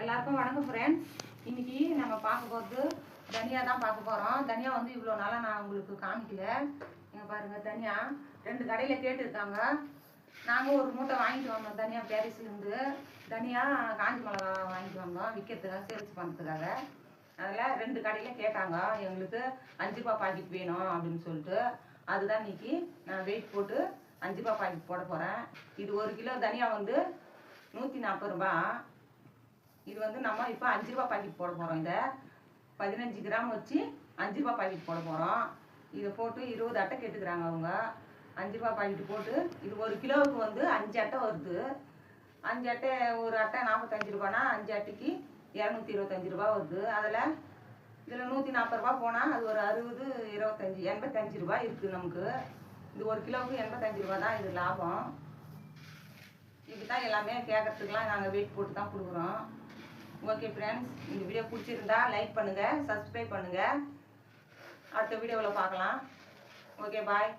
எல்லாருக்கும் வணக்கம் ஃப்ரெண்ட்ஸ். இன்னைக்கு நம்ம பார்க்க போகிறது தனியா தான் பார்க்க போகிறோம். தனியா வந்து இவ்வளோ நாளாக நான் உங்களுக்கு காமிக்கல. இங்கே பாருங்கள், தனியா 2 கடையில் கேட்டுருக்காங்க. நாங்கள் ஒரு மூட்டை வாங்கிட்டு வந்தோம் தனியா பேரிஸ்லேருந்து. தனியா காஞ்சி மிளகா வாங்கிட்டு வந்தோம் விற்கிறதுக்காக, சேல்ஸ் பண்ணுறதுக்காக. அதில் 2 கடையில் கேட்டாங்க, எங்களுக்கு 5 ரூபா பாக்கெட் வேணும் அப்படின்னு சொல்லிட்டு. அதுதான் இன்னைக்கு நான் வெயிட் போட்டு 5 ரூபா பாக்கெட் போட போகிறேன். இது 1 கிலோ தனியா வந்து 140 ரூபா. இது வந்து நம்ம இப்போ 5 ரூபா பாக்கெட் போட போகிறோம். இதை 15 கிராம் வச்சு 5 ரூபா பாக்கெட் போட போகிறோம். இதை போட்டு 20 அட்டை கேட்டுக்கிறாங்க அவங்க. 5 ரூபா பாக்கெட் போட்டு இது 1 கிலோவுக்கு வந்து 5 அட்டை வருது. 5 அட்டை, ஒரு அட்டை 45 ரூபானா 5 அட்டைக்கு 225 ரூபா வருது. அதில் இதில் 140 ரூபா போனால் அது ஒரு 60, 25, 85 ரூபா இருக்குது நமக்கு. இது 1 கிலோவுக்கு 85 ரூபா தான் இது லாபம். இப்படி தான் எல்லாமே கேட்கறதுக்கெலாம் நாங்கள் வெயிட் போட்டு தான் கொடுக்குறோம். ஓகே ஃப்ரெண்ட்ஸ், இந்த வீடியோ பிடிச்சிருந்தா லைக் பண்ணுங்கள், சப்ஸ்கிரைப் பண்ணுங்கள். அடுத்த வீடியோவில் பார்க்கலாம். ஓகே, பாய்.